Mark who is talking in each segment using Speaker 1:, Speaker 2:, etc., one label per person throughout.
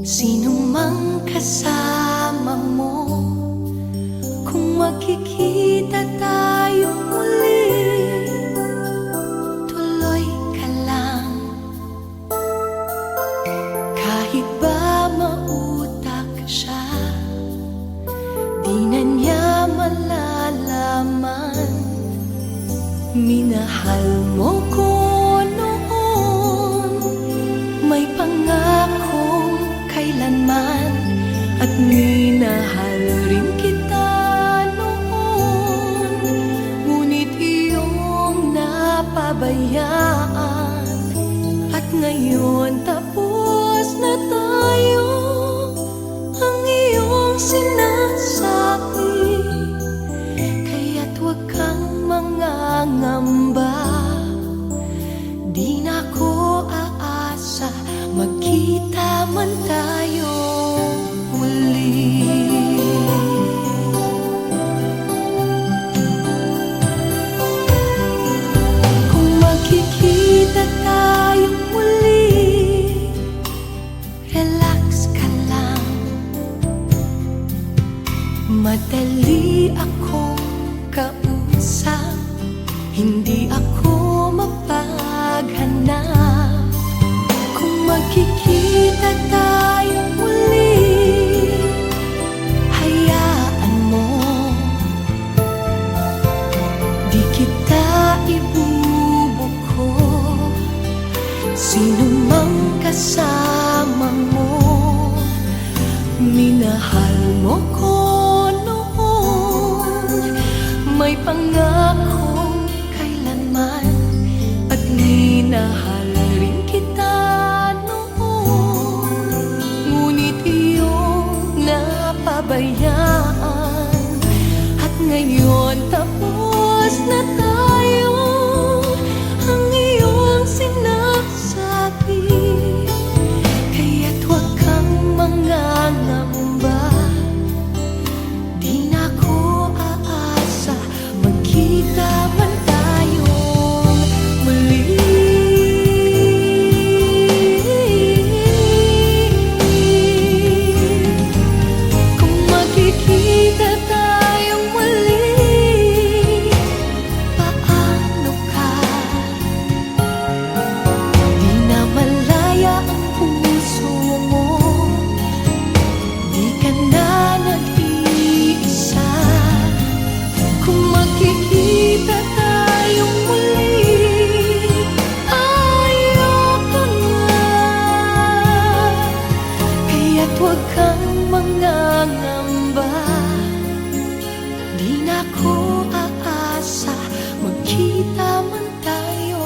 Speaker 1: Sino mang kasama mo, kung magkikita tayo muli, tuloy ka lang. Kahit ba mautak siya, di na niya malalaman. Minahal mo ko noon, may pangakong kailanman, at minahal rin kita noon. Ngunit iyong napabayaan, at ngayon tapos na tayo. Ang iyong sinasabi, kaya't huwag kang mangangamba. Di na ko aasa, magkita man tayo muli. Kung magkikita tayo muli, relax ka lang. Madali akong kausap, hindi ako mapaghanap. Kung magkikita tayo muli, hayaan mo, di kita ibubuko. Sino mang kasama mo, minahal mo ko noon, may pangakong kailanman, at minahal rin kita noon. Ngunit iyong napabayaan, at ngayon tapos na tayo. Ang iyong sinasabi, kaya't huwag kang mangangamba. Di na ko aasa, magkita man tayo muli. Kung magkikita tayong muli, paano ka? Di na malaya ang puso mo, di ka na nag-iisa. Kung magkikita tayong muli, ayoko na. Kaya't huwag kang mangangamba. Di na ko aasa, magkita man tayo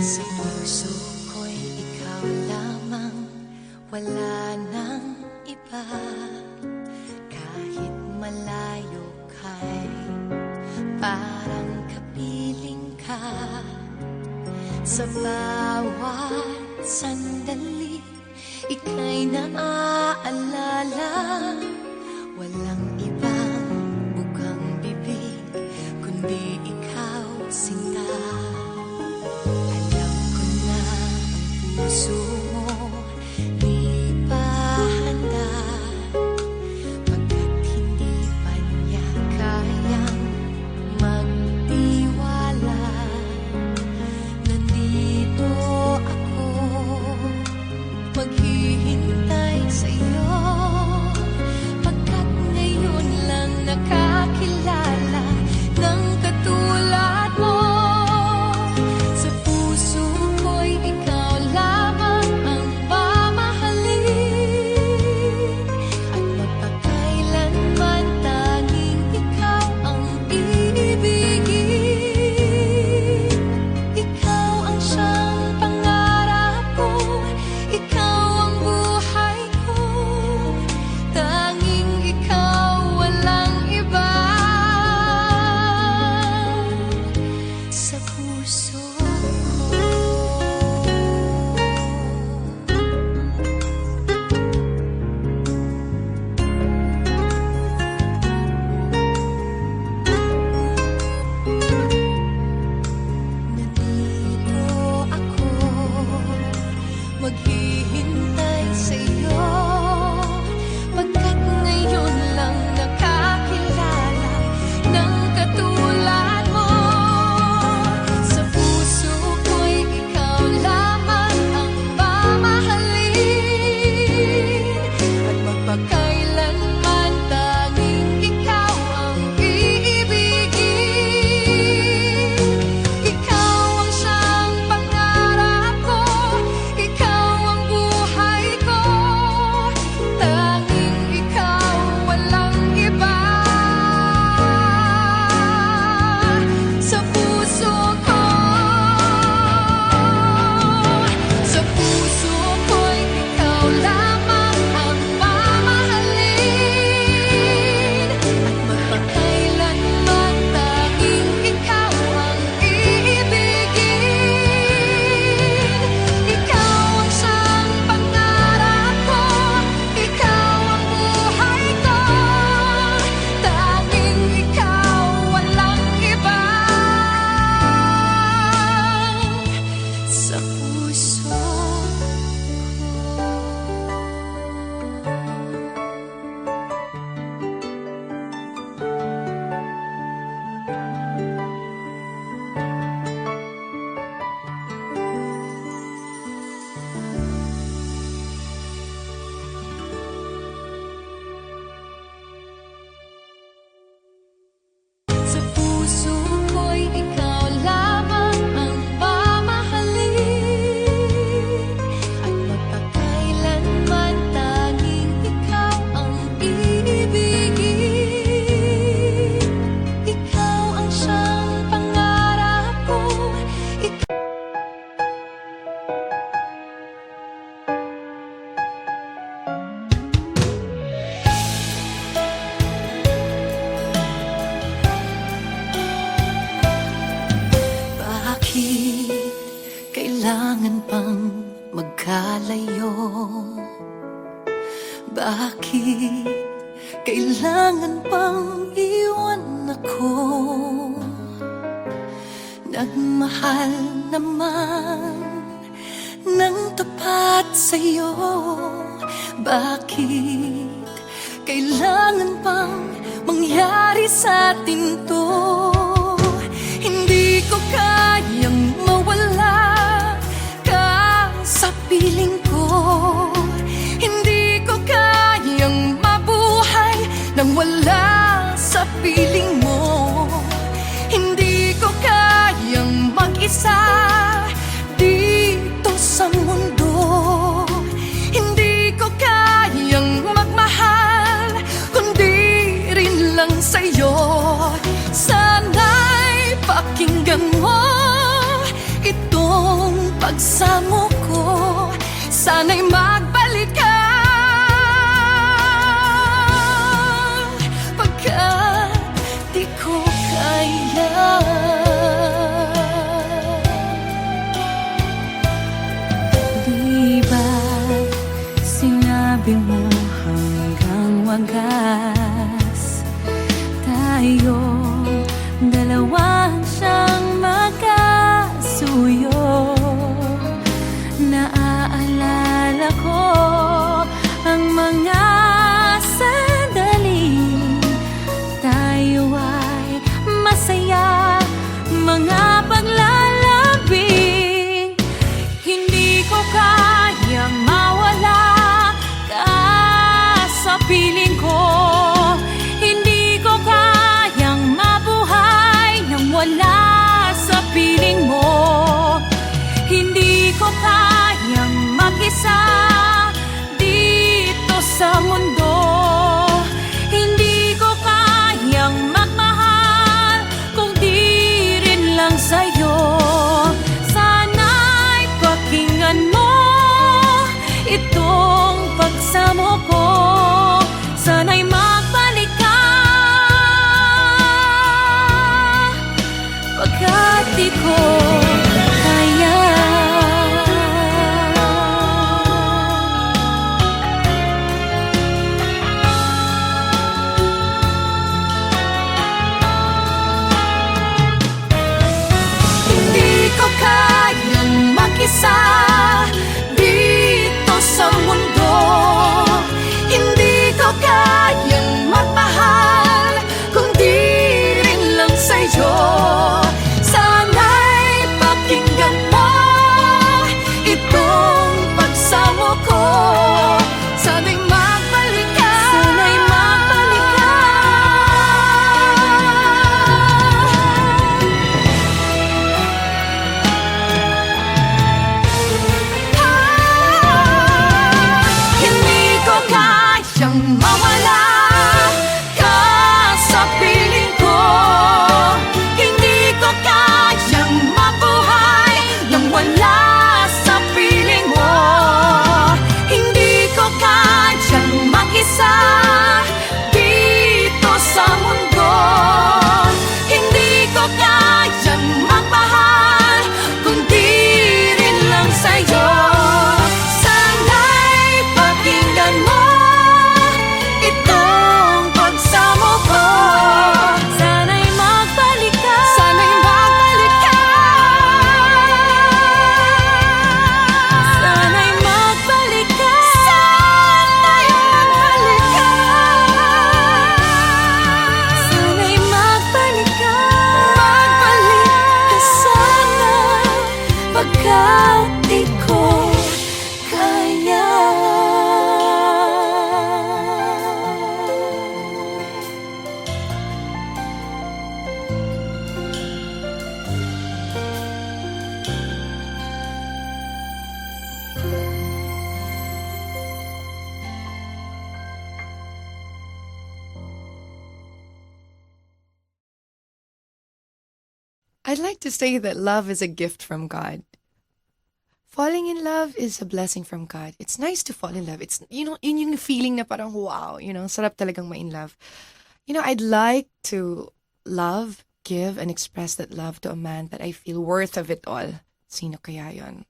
Speaker 1: Sa puso ko'y ikaw lamang, wala nang iba. Kahit malayo ka'y parang kapiling ka. Sa bawat sandali, ika'y naaalala. Walang ibang bukang bibig, kundi ikaw, sinta. Alam ko na ang puso mo di pa handa, pagkat hindi pa niya kayang magtiwala. Nandito ako, maghihintay sa'yo, pagkat ngayon lang nakakilala ng katulad mo. Sa puso ko'y ikaw lamang ang mamahalin, at magpakailanman tanging ikaw ang iibigin. Ikaw ang siyang pangarap ko, ikaw ang buhay ko, tanging ikaw, walang iba. Sa puso ko, nandito ako, maghihintay sa'yo, pagkat ngayon lang nakakilala ng katulad mo. Sa puso ko'y ikaw lamang ang mamahalin, at magpakailanman tanging ikaw ang iibigin. Ikaw ang siyang pangarap ko, ikaw ang buhay ko, tanging ikaw, walang iba. Sa puso ko, sa puso ko'y ikaw lamang ang mamahalin, at magpakailanman tanging ikaw ang iibigin. Ikaw ang siyang pangarap ko, ikaw ang buhay ko, tanging ikaw, walang iba. Sa puso ko. Sa puso ko'y ikaw lamang ang mamahalin, at magpakailanman tanging ikaw ang iibigin. Ikaw ang siyang pangarap ko, bakit kailangan pang magkalayo? Bakit kailangan pang iwan ako? Nagmahal naman ng tapat sa'yo. Bakit kailangan pang mangyari sa atin to? Hindi ko kayang mawala ka sa piling ko. Hindi ko kayang mabuhay nang wala sa piling mo. Hindi ko kayang mag-isa dito sa mundo. Hindi ko kayang magmahal kundi rin lang sa'yo. Sana'y pakinggan mo itong pagsamo ko, sana'y magbalik ka. Pagkat di ko kaya. Di ba sinabi mo hanggang wagas tayong dalawang siyang magkasuyo? Naaalala ko ang mga sandaling tayo ay masaya, mga paglalambing. Hindi ko kayang mawala ka sa piling ko. Hindi ko kayang mabuhay nang wala sa piling mo. Hindi ko kayang mag-isa dito sa mundo. Hindi ko kayang magmahal kung di rin lang sa'yo. Sana'y pakinggan mo itong pagsamo ko. Sana'y magbalik ka, pagkat di ko kaya. Hindi ko kayang mag-isa dito sa mundo. Hindi ko kayang magmahal kung di rin lang sa'yo. Sana'y pakinggan mo itong pagsamo ko. Sana'y magbalik ka. Sana'y magbalik ka. Hindi ko kayang mawala ka sa piling ko. Hindi ko kayang mabuhay nang wala sa piling mo. Hindi ko kayang mag-isa dito sa mundo. Hindi ko kayang magmahal kung di rin lang sa'yo. Sana'y pakinggan mo itong pagsamo ko. Sana'y magbalik ka. Sana'y magbalik ka. Sana'y magbalik ka. Sana'y magbalik ka. Sana'y magbalik ka. Magbalik ka sana, pagkat di ko kaya.
Speaker 2: I'd like to say that love is a gift from God. Falling in love is a blessing from God. It's nice to fall in love. It's, yun yung feeling na parang wow, sarap talagang ma-in love. I'd like to love, give, and express that love to a man that I feel worth of it all. Sino kaya yun?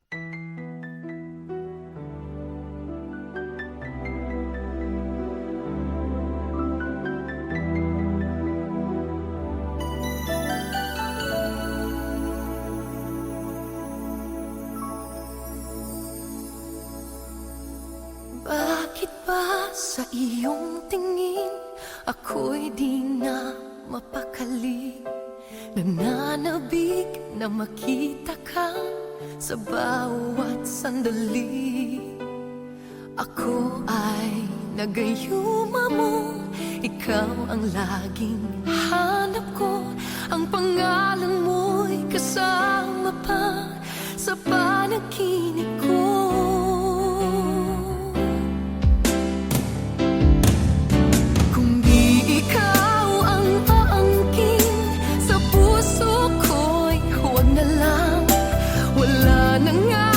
Speaker 1: Bakit ba sa iyong tingin ako'y di na mapakali? Nananabik na makita ka sa bawat sandali. Ako ay nagayuma mo, ikaw ang laging hanap ko. Ang pangalan mo'y kasama pa sa panaginip ko. Wala na nga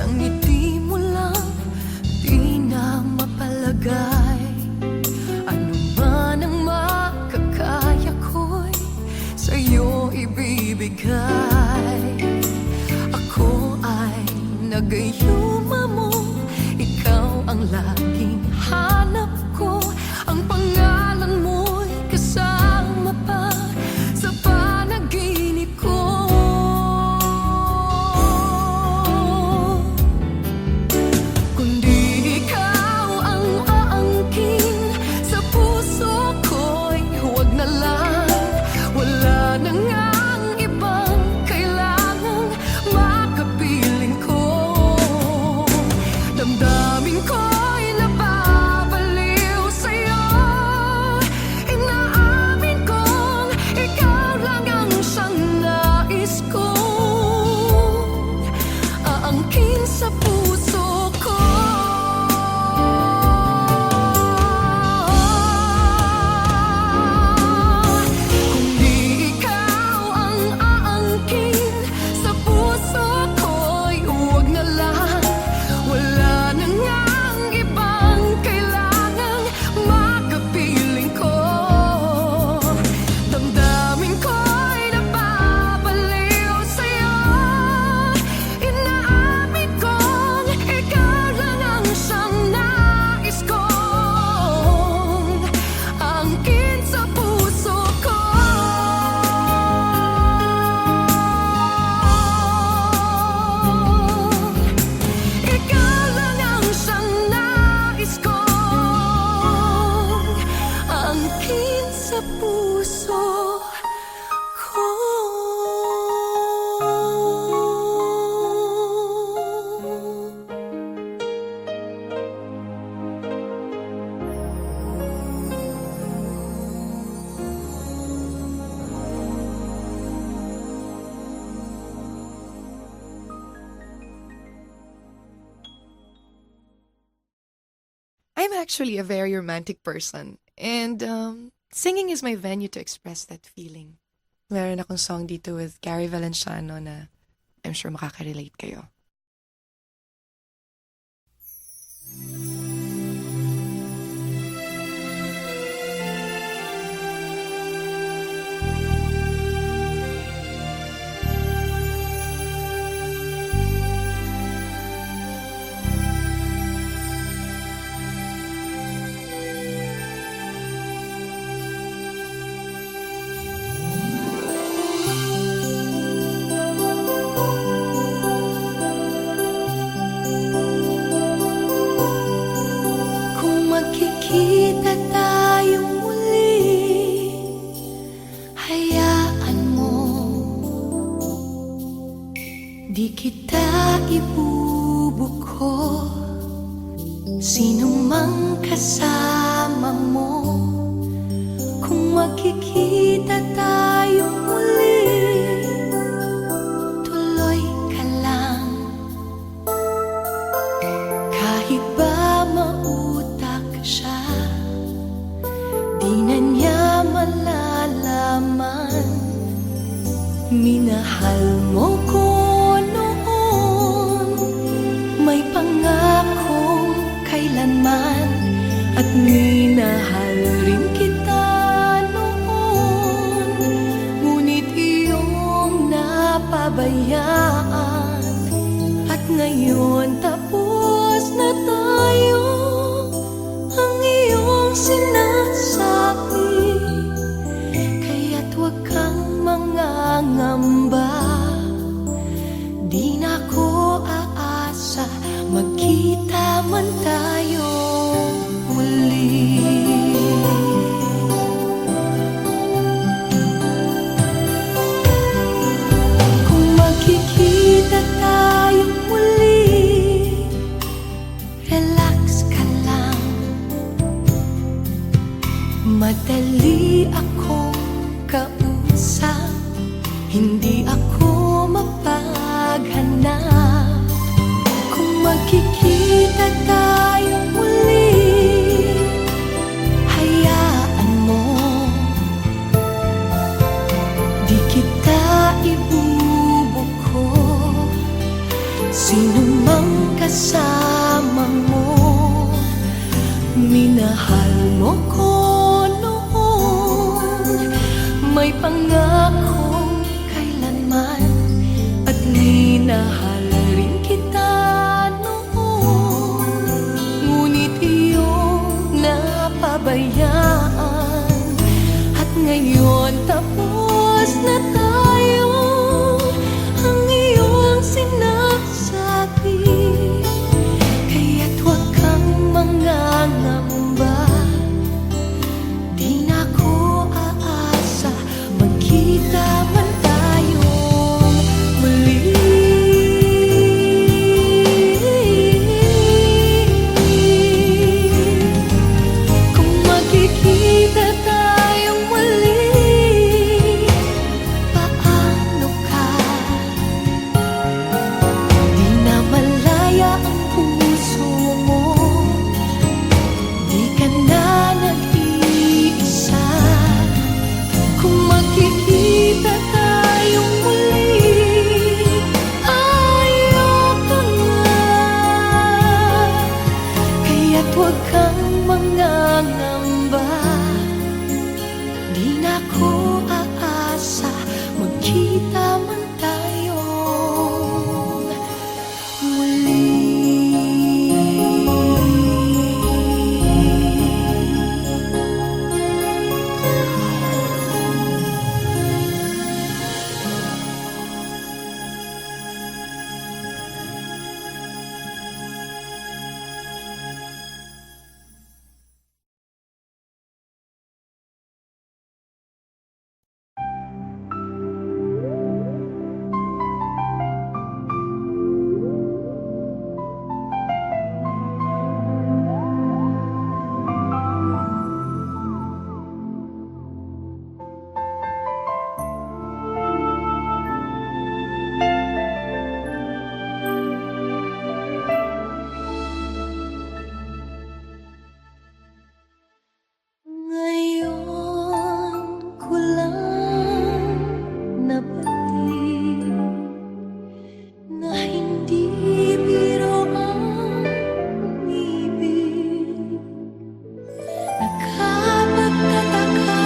Speaker 1: Sa ngiti mo lang, di na mapalagay. Ano man ang makakaya ko'y sa'yo ibibigay. Ako ay nagayuma mo, ikaw ang laging hanap ko. Ang pangalan mo'y kasama pa sa panaginip ko. Kundi ikaw ang aangkin sa puso ko'y huwag na lang. Wala na ngang ibang kailangang makapiling ko. Damdamin ko'y nababaliw sa'yo. Inaamin kong ikaw lang ang siyang nais kong aangkin sa puso ko. Kung di ikaw ang aangkin sa puso ko'y huwag na lang. Wala na ngang ibang kailangang makapiling ko. Damdamin ko'y nababaliw sa'yo. Inaamin kong ikaw lang ang siyang nais kong aangkin sa puso ko. Ikaw lang ang siyang nais kong aangkin sa puso ko.
Speaker 2: I'm actually a very romantic person. And singing is my venue to express that feeling. Meron akong song dito with Gary Valenciano na I'm sure makaka-relate kayo.
Speaker 1: Kung magkikita tayong muli, hayaan mo, di kita ibubuko. Sino mang kasama mo, kung magkikita tayong muli, tuloy ka lang. Kahit ba mautak siya, di na niya malalaman. Minahal mo ko noon, may pangakong kailanman. At minahal rin kita noon, ngunit iyong napabayaan. At ngayon tapos na tayo, ang iyong sinasabi. Kaya't huwag kang mangangamba, di na ko aasa magkita man tayo muli. Kung magkikita tayong muli, relax ka lang. Madali akong kausap, hindi ako mapaghanap. Kung magkikita tayong muli, hayaan mo, di kita ibubuko. Sino mang
Speaker 2: kasama mo. Minahal mo ko noon, may pangakong kailanman, at minahal rin kita noon. Ngunit iyong napabayaan, at ngayon tapos na tayo. Ang iyong sinasabi, kaya't huwag kang mangangamba. Di na ko aasa, magkita man tayong muli. Kung magkikita tayong muli, paano ka? Di na malaya ang puso mo, di ka na nag-iisa. Kung magkikita tayong muli, ayoko na. Kaya't huwag kang mangangamba. Di na ko aasa, magkita man tayong muli. Ngayon ko lang nabati na hindi biro ang umibig. Nakapagtataka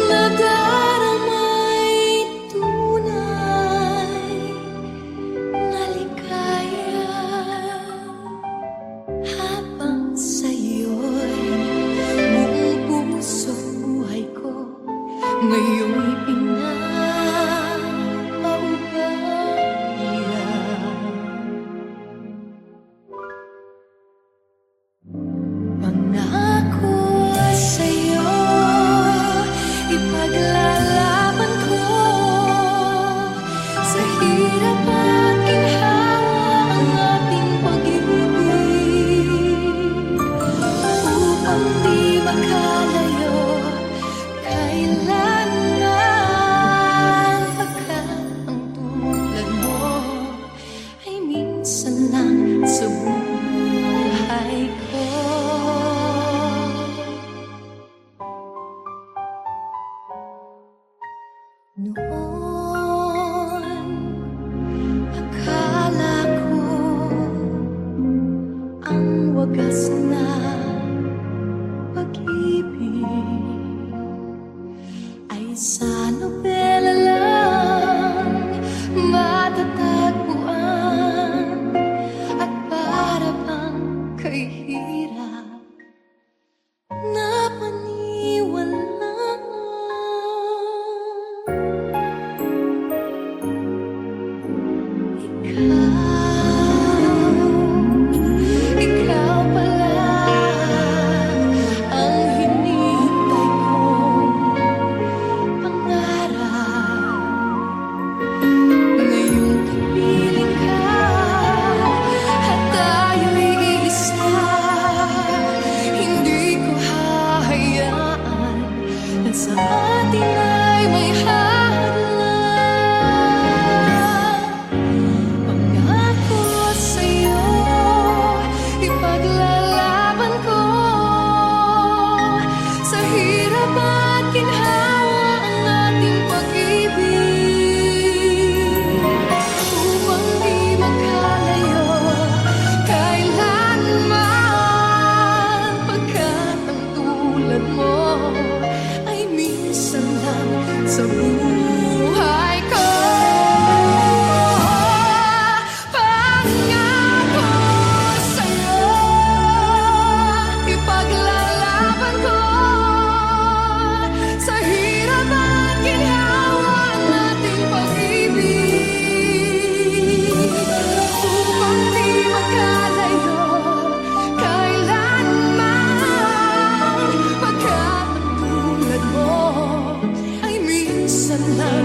Speaker 2: na daramay tunay na ligaya, habang sa'yo'y buong puso buhay ko ngayong ipinapaubaya. Pangako sa'yo, ipaglalaban ko sa hirap at ginhawa ang ating pag-ibig, upang di makalayo kailanman. Pagkat ang tulad mo ay minsan lang sa buhay ko. Noon, akala ko ang wagas na pag-ibig ay sa nobela lang matatagpuan, at para bang kay hirap na paniwalaan. Ikaw pala ang hinihintay kong pangarap.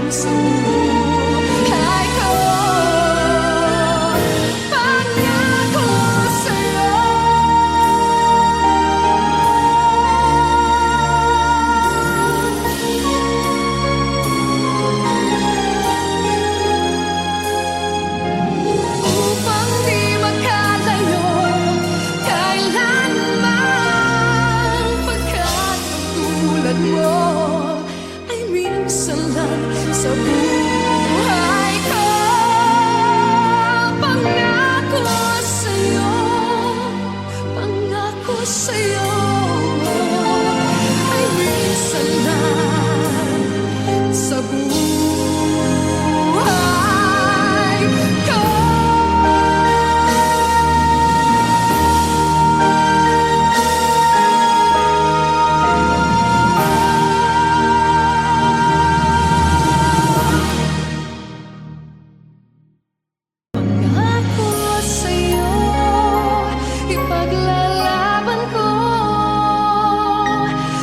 Speaker 1: sa buhay ko. Pangako sa'yo. Upang di makalayo kailanman, pagkat ang tulad mo ay minsan lang sa buhay ko. Pangako sa'yo, ay minsan lang sa buhay ko. Pangako sa'yo, ipaglalaban ko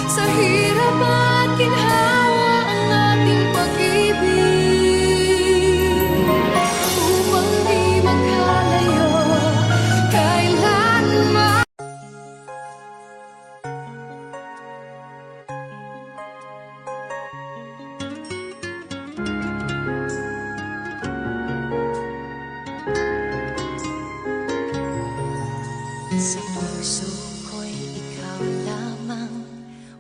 Speaker 1: sa hirap at ginhawa ang ating pag-ibig. Upang di magkalayo kailanman. Sa puso ko'y ikaw lamang,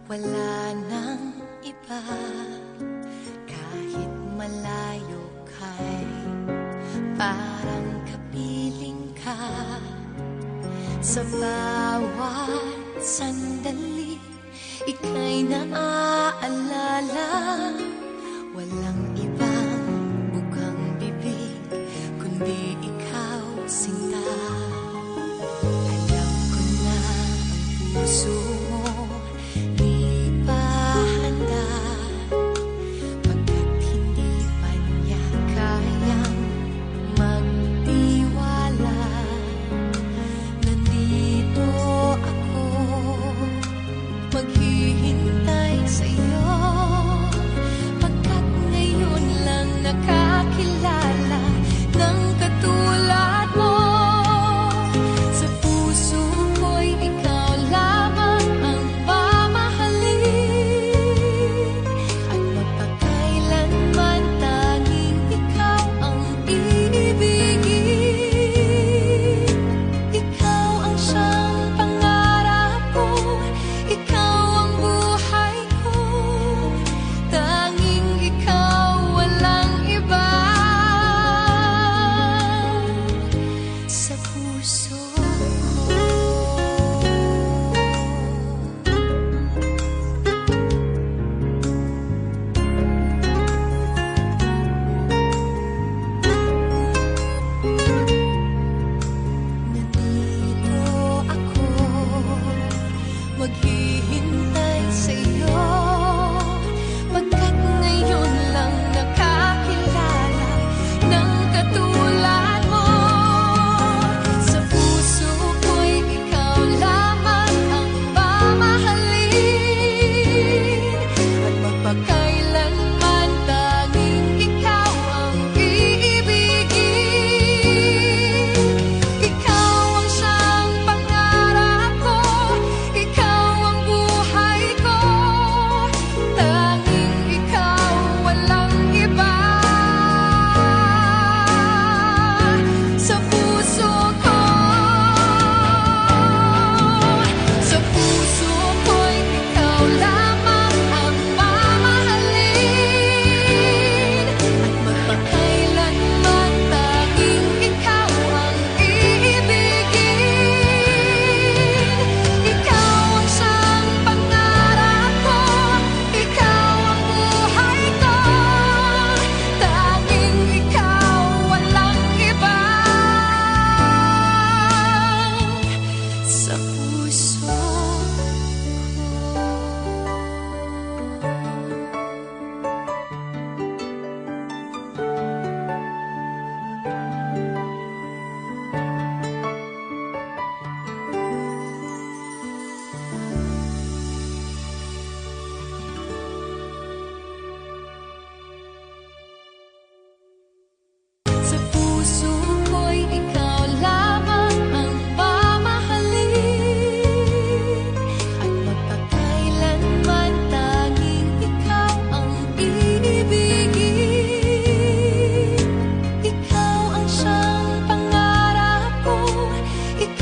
Speaker 1: wala nang iba. Kahit malayo ka'y parang kapiling ka. Sa bawat sandali, ika'y naaalala. Walang ibang bukang bibig kundi